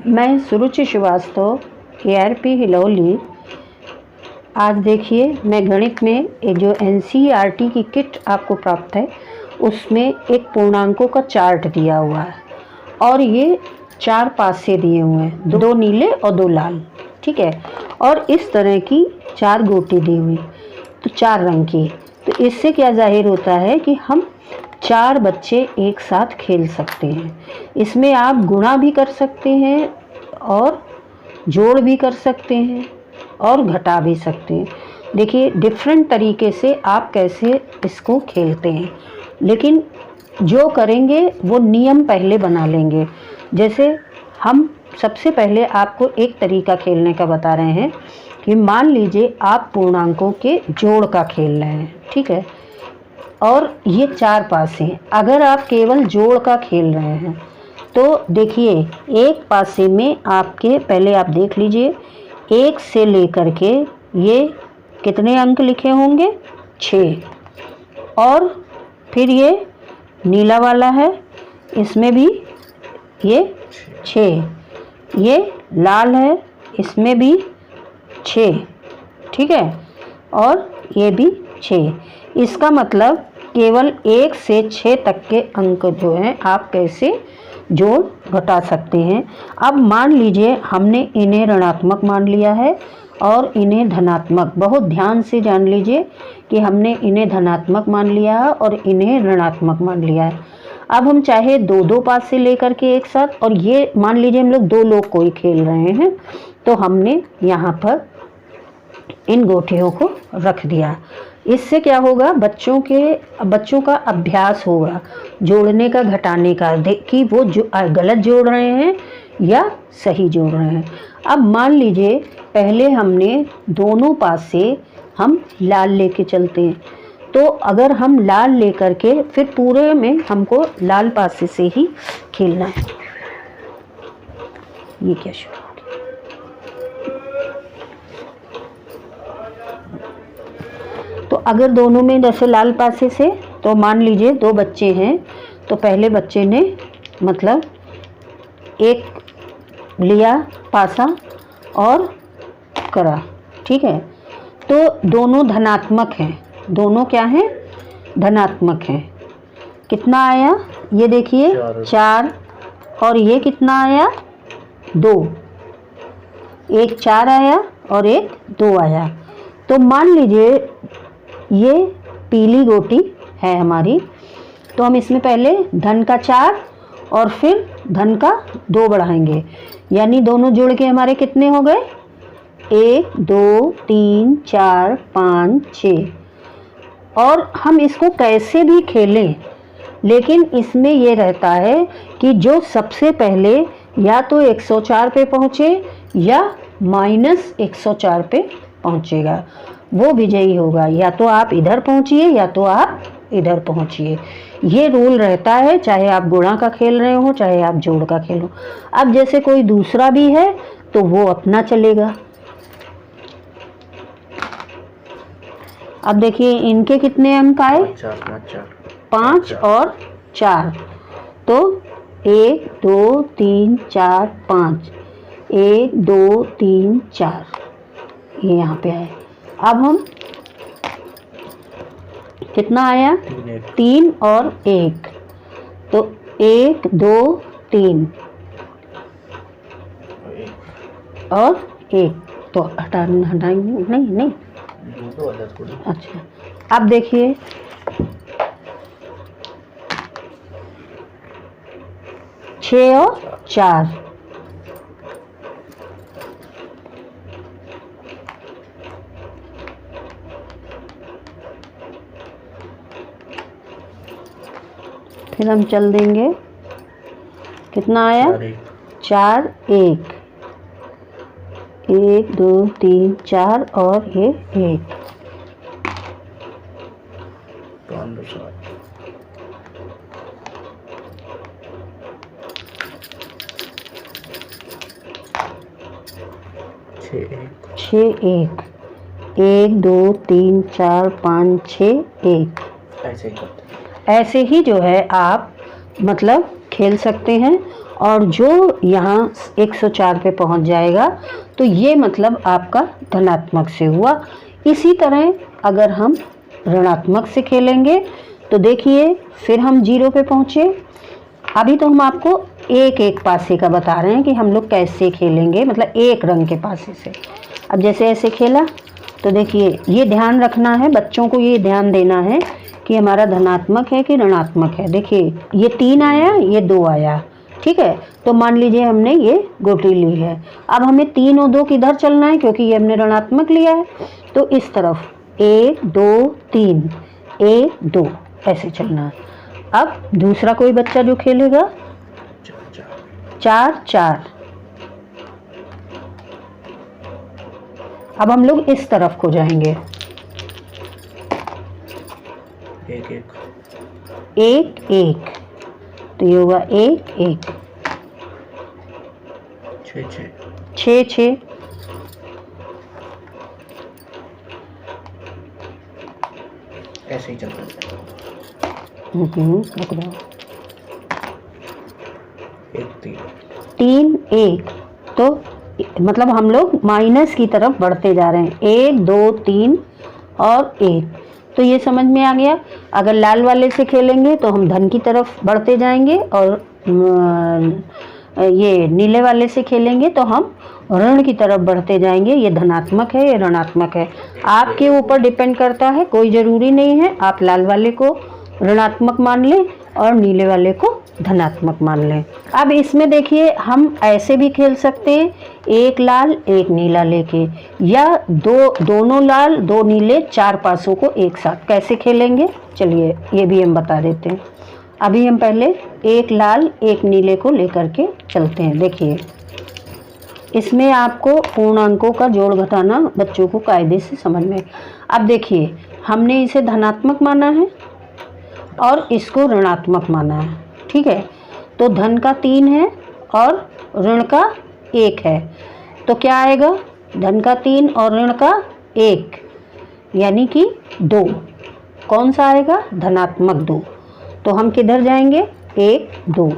मैं सुरुचि श्रीवास्तव, ARP हिलौली। आज देखिए, मैं गणित में एक जो NCERT की किट आपको प्राप्त है उसमें एक पूर्णांकों का चार्ट दिया हुआ है और ये 4 पासे दिए हुए हैं, 2 नीले और 2 लाल, ठीक है। और इस तरह की 4 गोटी दी हुई, तो 4 रंग की। तो इससे क्या जाहिर होता है कि हम 4 बच्चे एक साथ खेल सकते हैं। इसमें आप गुणा भी कर सकते हैं और जोड़ भी कर सकते हैं और घटा भी सकते हैं। देखिए डिफरेंट तरीके से आप कैसे इसको खेलते हैं, लेकिन जो करेंगे वो नियम पहले बना लेंगे। जैसे हम सबसे पहले आपको एक तरीका खेलने का बता रहे हैं कि मान लीजिए आप पूर्णांकों के जोड़ का खेल रहे हैं, ठीक है, और ये 4 पासे। अगर आप केवल जोड़ का खेल रहे हैं तो देखिए एक पासे में आपके, पहले आप देख लीजिए, 1 से लेकर के ये कितने अंक लिखे होंगे, 6। और फिर ये नीला वाला है, इसमें भी ये 6। ये लाल है, इसमें भी 6, ठीक है, और ये भी 6। इसका मतलब केवल 1 से 6 तक के अंक जो हैं आप कैसे जोड़ घटा सकते हैं। अब मान लीजिए हमने इन्हें ऋणात्मक मान लिया है और इन्हें धनात्मक। बहुत ध्यान से जान लीजिए कि हमने इन्हें धनात्मक मान लिया है और इन्हें ऋणात्मक मान लिया है। अब हम चाहे 2-2 पास से लेकर के एक साथ, और ये मान लीजिए हम लोग 2 लोग कोई खेल रहे हैं तो हमने यहाँ पर इन गोटियों को रख दिया। इससे क्या होगा, बच्चों का अभ्यास होगा जोड़ने का, घटाने का, कि वो जो गलत जोड़ रहे हैं या सही जोड़ रहे हैं। अब मान लीजिए पहले हमने दोनों पास से हम लाल लेके चलते हैं, तो अगर हम लाल लेकर के फिर पूरे में हमको लाल पासे से ही खेलना है। ये क्या शुरू हो गया, तो अगर दोनों में जैसे लाल पासे से, तो मान लीजिए 2 बच्चे हैं, तो पहले बच्चे ने मतलब एक लिया पासा और करा, ठीक है, तो दोनों धनात्मक हैं, दोनों क्या हैं, धनात्मक हैं। कितना आया, ये देखिए 4, और ये कितना आया, 2। एक 4 आया और एक 2 आया। तो मान लीजिए ये पीली गोटी है हमारी, तो हम इसमें पहले धन का 4 और फिर धन का 2 बढ़ाएंगे, यानी दोनों जुड़ के हमारे कितने हो गए, 1 2 3 4 5 6। और हम इसको कैसे भी खेलें, लेकिन इसमें ये रहता है कि जो सबसे पहले या तो 104 पे पहुँचे या -104 पे पहुँचेगा वो विजयी होगा। या तो आप इधर पहुँचिए या तो आप इधर पहुँचिए, ये रूल रहता है, चाहे आप गुणा का खेल रहे हो चाहे आप जोड़ का खेलो। अब जैसे कोई दूसरा भी है तो वो अपना चलेगा। अब देखिए इनके कितने अंक आए, 5 और 4, तो 1 2 3 4 5, 1 2 3 4, ये यहाँ पे आए। अब हम कितना आया, 3 और 1, तो 1 2 3 और 1, तो हटाएंगे नहीं। अच्छा, अब देखिए छः और 4, फिर हम चल देंगे, कितना आया, 4 1, 1 2 3 4 और ये 1, 6 1, 1 2 3 4 5 6 1। ऐसे ही जो है आप मतलब खेल सकते हैं। और जो यहाँ 104 पे पहुँच जाएगा तो ये मतलब आपका धनात्मक से हुआ। इसी तरह अगर हम ऋणात्मक से खेलेंगे तो देखिए फिर हम 0 पे पहुँचे। अभी तो हम आपको एक एक पासे का बता रहे हैं कि हम लोग कैसे खेलेंगे, मतलब एक रंग के पासे से। अब जैसे ऐसे खेला तो देखिए ये ध्यान रखना है, बच्चों को ये ध्यान देना है कि हमारा धनात्मक है कि ऋणात्मक है। देखिए ये 3 आया, ये 2 आया, ठीक है। तो मान लीजिए हमने ये गोटी ली है, अब हमें 3 और 2 किधर चलना है, क्योंकि ये हमने ऋणात्मक लिया है तो इस तरफ 1 2 3 1 2 ऐसे चलना है। अब दूसरा कोई बच्चा जो खेलेगा 4 4, अब हम लोग इस तरफ को जाएंगे 1 1 1, तो ये होगा 1 1 6 6, ऐसे ही चलता है। रुक जाओ 1 3 3 1, तो मतलब हम लोग माइनस की तरफ बढ़ते जा रहे हैं, 1 2 3 और 1। तो ये समझ में आ गया। अगर लाल वाले से खेलेंगे तो हम धन की तरफ बढ़ते जाएंगे, और ये नीले वाले से खेलेंगे तो हम ऋण की तरफ बढ़ते जाएंगे। ये धनात्मक है, ये ऋणात्मक है, आपके ऊपर डिपेंड करता है। कोई ज़रूरी नहीं है आप लाल वाले को ऋणात्मक मान लें और नीले वाले को धनात्मक मान लें। अब इसमें देखिए हम ऐसे भी खेल सकते हैं, एक लाल एक नीला लेके, या दोनों लाल 2 नीले 4 पासों को एक साथ कैसे खेलेंगे, चलिए ये भी हम बता देते हैं। अभी हम पहले एक लाल एक नीले को लेकर के चलते हैं। देखिए इसमें आपको पूर्णांकों का जोड़ घटाना बच्चों को कायदे से समझ में। अब देखिए हमने इसे धनात्मक माना है और इसको ऋणात्मक माना है, ठीक है। तो धन का 3 है और ऋण का 1 है, तो क्या आएगा, धन का 3 और ऋण का 1 यानी कि 2। कौन सा आएगा, धनात्मक 2। तो हम किधर जाएंगे, 1 2।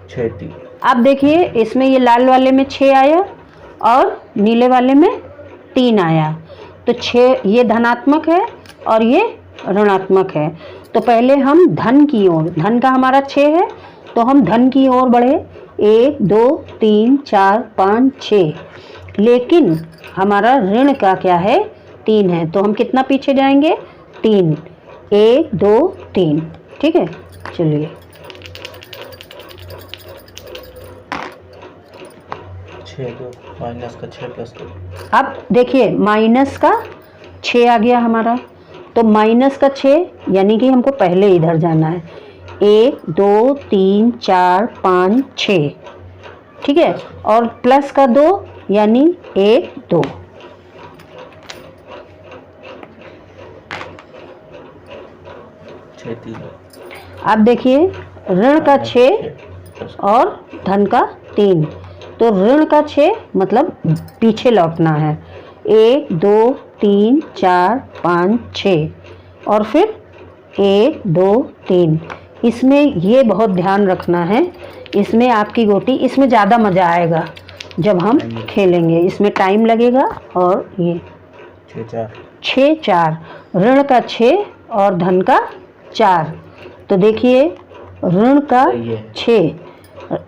6 3। अब देखिए इसमें ये लाल वाले में 6 आया और नीले वाले में 3 आया, तो 6 ये धनात्मक है और ये ऋणात्मक है। तो पहले हम धन की ओर, धन का हमारा 6 है तो हम धन की ओर बढ़े, 1 2 3 4 5 6, लेकिन हमारा ऋण का क्या है, 3 है, तो हम कितना पीछे जाएंगे, 3, 1 2 3, ठीक है। चलिए 6 2 माइनस का 6 प्लस 2। अब देखिए माइनस का 6 आ गया हमारा, तो माइनस का 6 यानी कि हमको पहले इधर जाना है, 1 2 3 4 5 6, ठीक है। और प्लस का 2 यानी 1 2। अब देखिए ऋण का 6 और धन का 3, तो ऋण का 6 मतलब पीछे लौटना है, 1 2 3 4 5 6, और फिर 1 2 3। इसमें ये बहुत ध्यान रखना है, इसमें आपकी गोटी, इसमें ज़्यादा मज़ा आएगा जब हम खेलेंगे, इसमें टाइम लगेगा। और ये 6 4, ऋण का 6 और धन का 4, तो देखिए ऋण का 6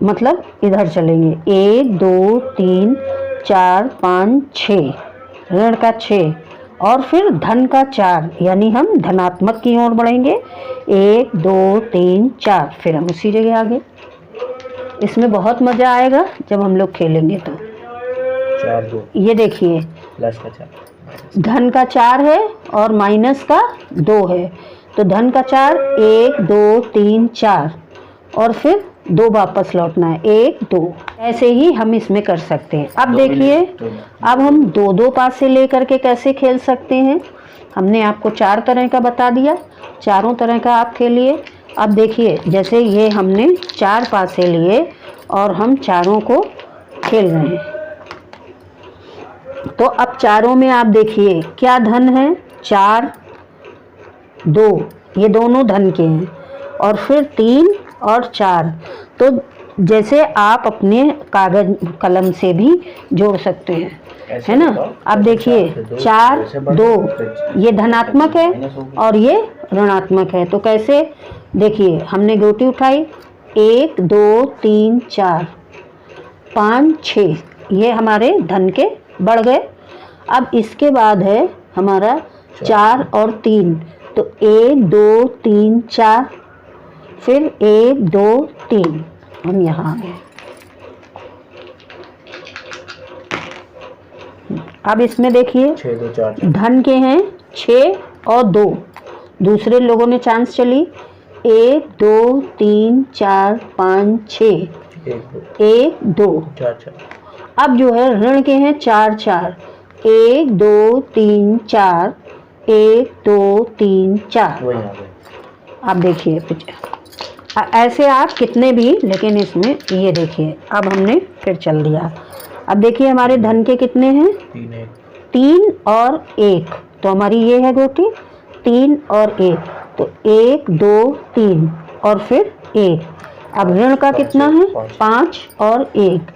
मतलब इधर चलेंगे, 1 2 3 4 5 6, ऋण का 6 और फिर धन का 4 यानी हम धनात्मक की ओर बढ़ेंगे, 1 2 3 4, फिर हम उसी जगह आगे। इसमें बहुत मज़ा आएगा जब हम लोग खेलेंगे। तो 4 2, ये देखिए प्लस का 4, धन का 4 है और माइनस का 2 है, तो धन का 4 1 2 3 4 और फिर 2 वापस लौटना है, 1 2। ऐसे ही हम इसमें कर सकते हैं। अब देखिए अब हम 2 पासे लेकर के कैसे खेल सकते हैं। हमने आपको 4 तरह का बता दिया, चारों तरह का आप खेलिए। अब देखिए जैसे ये हमने 4 पासे लिए और हम चारों को खेल रहे हैं, तो अब चारों में आप देखिए क्या धन है, 4 2, ये दोनों धन के हैं, और फिर 3 और 4। तो जैसे आप अपने कागज कलम से भी जोड़ सकते हैं, है ना। अब देखिए 4 2 ये धनात्मक है और ये ऋणात्मक है। तो कैसे, देखिए हमने गोटी उठाई, 1 2 3 4 5 6, ये हमारे धन के बढ़ गए। अब इसके बाद है हमारा 4 और 3, तो 1 2 3 4, फिर 1 2 3, हम यहाँ आ गए। अब इसमें देखिए 6 2 4 धन के हैं 6 और 2, दूसरे लोगों ने चांस चली, 1 2 3 4 5 6, 1 2 4 4। अब जो है ऋण के हैं 4 4, 1 2 3 4, 1 2 3 4। वही आ गए। अब देखिए ऐसे आप कितने भी, लेकिन इसमें ये देखिए अब हमने फिर चल दिया। अब देखिए हमारे धन के कितने हैं, 3 और 1, तो हमारी ये है गोटी 3 और 1, तो 1 2 3 और फिर 1। अब ऋण का कितना है, 5 और 1,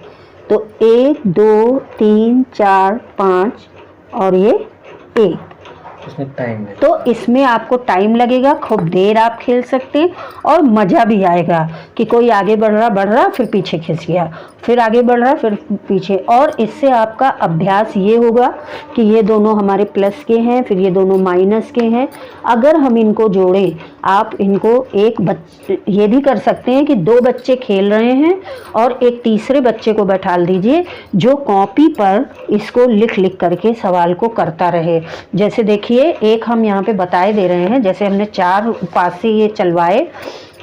तो 1 2 3 4 5 और ये 1। इसमें टाइम है, तो इसमें आपको टाइम लगेगा, खूब देर आप खेल सकते हैं और मज़ा भी आएगा कि कोई आगे बढ़ रहा फिर पीछे खिंच गया, फिर आगे बढ़ रहा फिर पीछे। और इससे आपका अभ्यास ये होगा कि ये दोनों हमारे प्लस के हैं, फिर ये दोनों माइनस के हैं। अगर हम इनको जोड़ें, आप इनको ये भी कर सकते हैं कि 2 बच्चे खेल रहे हैं और एक तीसरे बच्चे को बैठा दीजिए जो कॉपी पर इसको लिख लिख करके सवाल को करता रहे। जैसे देखिए एक हम यहाँ पे बताए दे रहे हैं, जैसे हमने 4 पास से ये चलवाए,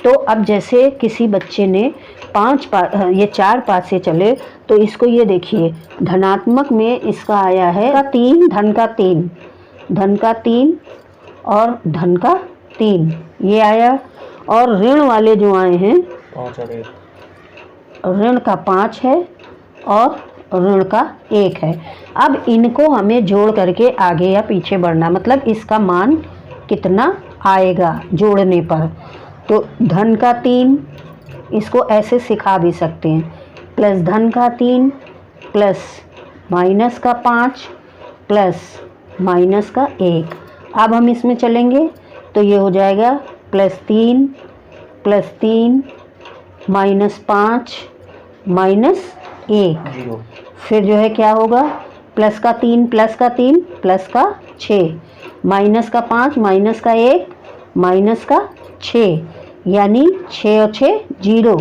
तो अब जैसे किसी बच्चे ने 4 पास से चले, तो इसको ये देखिए धनात्मक में इसका आया है 3, धन का 3, धन का 3 और धन का 3 ये आया। और ऋण वाले जो आए हैं 5 और 1, ऋण का 5 है और ऋण का 1 है। अब इनको हमें जोड़ करके आगे या पीछे बढ़ना, मतलब इसका मान कितना आएगा जोड़ने पर। तो धन का 3, इसको ऐसे सिखा भी सकते हैं, प्लस धन का 3 प्लस माइनस का 5 प्लस माइनस का 1। अब हम इसमें चलेंगे तो ये हो जाएगा +3 +3 -5 -1, 0। फिर जो है क्या होगा, प्लस का 3 प्लस का 3 प्लस का 6, माइनस का 5 माइनस का 1 माइनस का 6, यानी 6 और 6 0।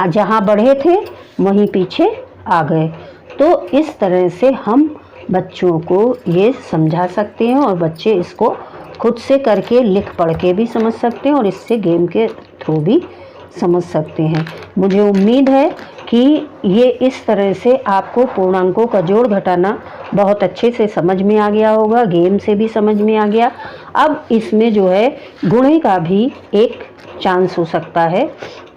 जहाँ बढ़े थे वहीं पीछे आ गए। तो इस तरह से हम बच्चों को ये समझा सकते हैं और बच्चे इसको खुद से करके लिख पढ़ के भी समझ सकते हैं और इससे गेम के थ्रू भी समझ सकते हैं। मुझे उम्मीद है कि ये इस तरह से आपको पूर्णांकों का जोड़ घटाना बहुत अच्छे से समझ में आ गया होगा, गेम से भी समझ में आ गया। अब इसमें जो है गुणे का भी एक चांस हो सकता है,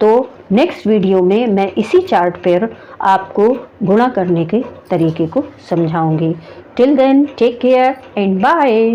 तो नेक्स्ट वीडियो में मैं इसी चार्ट पर आपको गुणा करने के तरीके को समझाऊंगी। Till then take care and bye.